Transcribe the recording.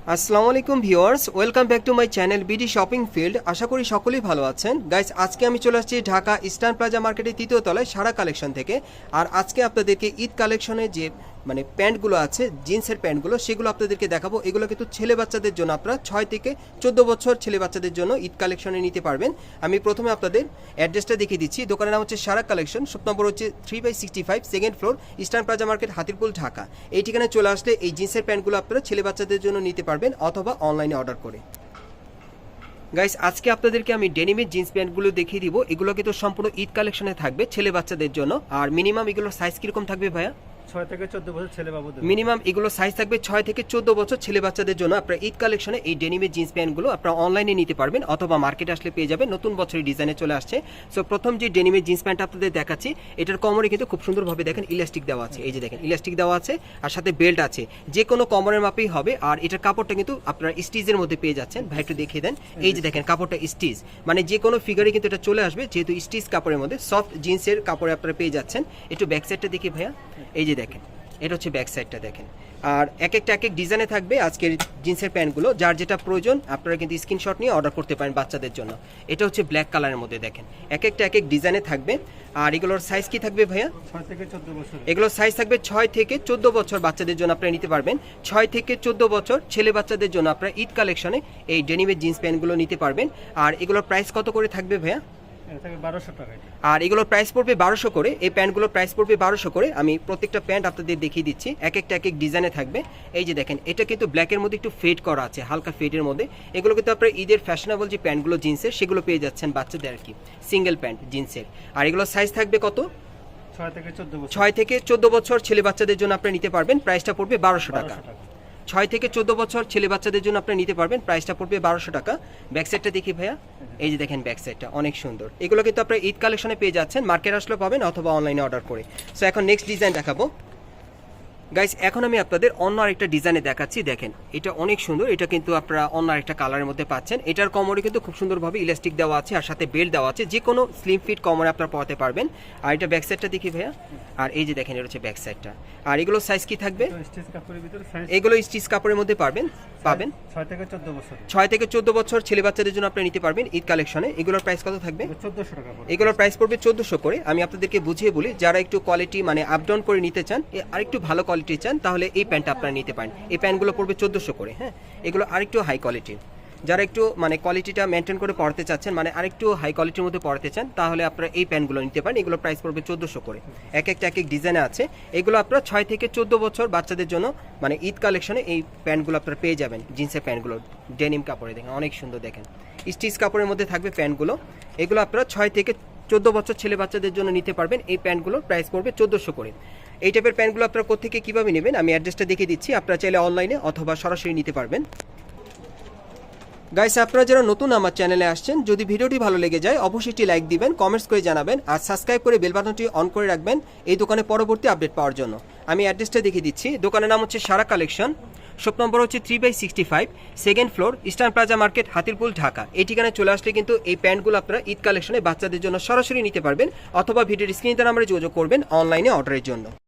আসসালামু আলাইকুম viewers, welcome back to my channel BD shopping field. আশা করি সকলেই ভালো আছেন। গাইস, আজকে আমি চলে আসছি ঢাকা ইস্টার্ন প্লাজা মার্কেটের তৃতীয় তলায় সারা কালেকশন থেকে। আর আজকে আপনাদেরকে ঈদ কালেকশনে যে প্যান্টগুলো আছে, জিন্সের প্যান্টগুলো, সেগুলো আপনাদেরকে দেখাবো। এগুলো কিন্তু ছেলে বাচ্চাদের জন্য, আপনারা 6 থেকে 14 বছর ছেলে বাচ্চাদের জন্য ঈদ কালেকশনে নিতে পারবেন। আমি প্রথমে আপনাদের অ্যাড্রেসটা দেখিয়ে দিচ্ছি। দোকানের নাম হচ্ছে সারা কালেকশন, শপ নম্বর হচ্ছে 3/65, second floor, eastern plaza market, Hatirpul, Dhaka. এই ঠিকানায় চলে আসলে এই জিন্সের প্যান্টগুলো আপনারা ছেলে বাচ্চাদের জন্য নিতে পারবেন অথবা অনলাইনে অর্ডার করে। গাইস, আজকে আপনাদেরকে আমি ডেনিমের জিন্স প্যান্টগুলো দেখিয়ে দিব। এগুলো কিন্তু সম্পূর্ণ ঈদ কালেকশনে থাকবে ছেলে বাচ্চাদের জন্য। আর মিনিমাম এগুলোর সাইজ কিরকম থাকবে ভাইয়া? 6 থেকে 14 বছর ছেলে বাবুদের মিনিমাম এগুলো সাইজ থাকবে 6 থেকে 14 বছর ছেলে বাচ্চাদের জন্য। আপনারা ঈদ কালেকশনে এই ডেনিমের জিন্স প্যান্টগুলো আপনারা অনলাইনে নিতে পারবেন অথবা মার্কেটে আসলে পেয়ে যাবেন। নতুন বছরের ডিজাইনে চলে আসছে। সো প্রথম যে ডেনিমের জিন্স প্যান্ট আপনাদের দেখাচ্ছি, এটার কোমরে কিন্তু খুব সুন্দরভাবে দেখেন ইলাস্টিক দেওয়া আছে। এই যে দেখেন ইলাস্টিক দেওয়া আছে, আর সাথে বেল্ট আছে। যে কোনো কোমরের মাপেই হবে। আর এটার কাপড়টা কিন্তু আপনারা স্টিচের মধ্যে পেয়ে যাচ্ছেন। ভাই একটু দেখিয়ে দেন। এই যে দেখেন কাপড়টা স্টিচ, মানে যে কোনো ফিগারে কিন্তু এটা চলে আসবে, যেহেতু স্টিচ কাপড়ের মধ্যে সফট জিন্সের কাপড়ে আপনারা পেয়ে যাচ্ছেন। একটু ব্যাক সাইডটা দেখি ভাইয়া। এই যে দেখেন, এটা হচ্ছে ব্যাক সাইডটা দেখেন। আর এক একটা ডিজাইনে থাকবে আজকের জিন্সের প্যান্টগুলো। যার যেটা প্রয়োজন আপনারা কিন্তু স্ক্রিনশট নিয়ে অর্ডার করতে পারেন বাচ্চাদের জন্য। এটা হচ্ছে ব্ল্যাক কালারের মধ্যে দেখেন, এক একটা ডিজাইনে থাকবে। আর এগুলোর সাইজ কি থাকবে ভাইয়া? 6 থেকে 14 বছর। এগুলোর সাইজ থাকবে 6 থেকে 14 বছর বাচ্চাদের জন্য আপনারা নিতে পারবেন। 6 থেকে 14 বছর ছেলে বাচ্চাদের জন্য আপনারা ঈদ কালেকশনে এই ডেনিমের জিন্স প্যান্টগুলো নিতে পারবেন। আর এগুলোর প্রাইস কত করে থাকবে ভাইয়া? আর এগুলোর প্রাইস পড়বে 1200 করে। এই প্যান্টগুলোর প্রাইস পড়বে 1200 করে। আমি প্রত্যেকটা প্যান্ট আপনাদের দেখিয়ে দিচ্ছি, এক একটা ডিজাইনে থাকবে। এই যে দেখেন, এটা কিন্তু ব্ল্যাকের মধ্যে একটু ফেড করা আছে, হালকা ফেডের মধ্যে। এগুলো কিন্তু আপনারা ঈদের ফ্যাশনেবল যে প্যান্টগুলো জিন্সের, সেগুলো পেয়ে যাচ্ছেন বাচ্চাদের আর কি, সিঙ্গেল প্যান্ট জিন্সের। আর এগুলোর সাইজ থাকবে কত? 6 থেকে 14 বছর। 6 থেকে 14 বছর ছেলে বাচ্চাদের জন্য আপনারা নিতে পারবেন। প্রাইসটা পড়বে 1200 টাকা। 6 থেকে 14 বছর ছেলে বাচ্চাদের জন্য আপনি নিতে পারবেন। প্রাইসটা পড়বে 1200 টাকা। ব্যাক সাইডটা দেখি ভাইয়া। এই যে দেখেন ব্যাক সাইডটা অনেক সুন্দর। এগুলো কিন্তু আপনারা ঈদ কালেকশনে পেয়ে যাচ্ছেন, মার্কেট আসলে পাবেন অথবা অনলাইনে অর্ডার করে। সো এখন নেক্সট ডিজাইন দেখাবো। গাইস, এখন আমি আপনাদের অন্য আরেকটা ডিজাইনে দেখাচ্ছি। দেখেন এটা অনেক সুন্দর। এটা কিন্তু আপনারা অন্য আরেকটা কালারের মধ্যে পাচ্ছেন। এটার কোমরে কিন্তু খুব সুন্দরভাবে ইলাস্টিক দেওয়া আছে, আর সাথে বেল্ট দেওয়া আছে। যে কোনো স্লিম ফিট কোমরে আপনারা পরাতে পারবেন। আর এটা ব্যাক সাইডটা দেখি ভাইয়া। আর এই যে দেখেন, এটা হচ্ছে ব্যাক সাইডটা। আর এগুলো সাইজ কি থাকবে? এগুলো স্টিচ কাপড়ের মধ্যে পাবেন 6 থেকে 14 বছর। 6 থেকে 14 বছর ছেলে বাচ্চাদের জন্য আপনি নিতে পারবেন ঈদ কালেকশনে। এগুলোর প্রাইস কত থাকবে? 1400 টাকা। এগুলোর প্রাইস পড়বে 1400 করে। আমি আপনাদেরকে বুঝিয়ে বলি, যারা একটু কোয়ালিটি আপ ডাউন করে নিতে চান, আরেকটু ভালো কোয়ালিটি চান, তাহলে এই প্যান্টটা আপনারা নিতে পারেন। এই প্যান্টগুলো পড়বে 1400 করে। হ্যাঁ, এগুলো আরেকটু হাই কোয়ালিটির। যারা একটু কোয়ালিটিটা মেনটেন করে পড়তে চাচ্ছেন, আরেকটু হাই কোয়ালিটির মধ্যে পড়তে চান, তাহলে আপনারা এই প্যান্টগুলো নিতে পারেন। এগুলো প্রাইস পড়বে 1400 করে। এক একটা ডিজাইনে আছে। এগুলো আপনারা 6 থেকে 14 বছর বাচ্চাদের জন্য ঈদ কালেকশনে এই প্যান্টগুলো আপনারা পেয়ে যাবেন। জিন্সের প্যান্টগুলো ডেনিম কাপড়ে দেখেন অনেক সুন্দর। দেখেন স্টিচ কাপড়ের মধ্যে থাকবে প্যান্টগুলো। এগুলো আপনারা 6 থেকে 14 বছর ছেলে বাচ্চাদের জন্য নিতে পারবেন। এই প্যান্টগুলোর প্রাইস পড়বে 1400 করে। এই টাইপের প্যান্টগুলো আপনারা কোত্থেকে কীভাবে নেবেন আমি অ্যাড্রেসটা দেখিয়ে দিচ্ছি। আপনারা চাইলে অনলাইনে অথবা সরাসরি নিতে পারবেন। গাইস, আপনারা যারা নতুন আমার চ্যানেলে আসছেন, যদি ভিডিওটি ভালো লেগে যায় অবশ্যই একটি লাইক দিবেন, কমেন্টস করে জানাবেন, আর সাবস্ক্রাইব করে বেল বাটনটি অন করে রাখবেন এই দোকানে পরবর্তী আপডেট পাওয়ার জন্য। আমি অ্যাড্রেসটা দেখিয়ে দিচ্ছি। দোকানের নাম হচ্ছে সারা কালেকশন, শপ নম্বর হচ্ছে 3/65, second floor, eastern plaza market, Hatirpul, Dhaka. এই ঠিকানায় চলে আসলে কিন্তু এই প্যান্টগুলো আপনারা ঈদ কালেকশনে বাচ্চাদের জন্য সরাসরি নিতে পারবেন অথবা ভিডিওর স্ক্রিনে নাম্বারে যোগাযোগ করবেন অনলাইনে অর্ডারের জন্য।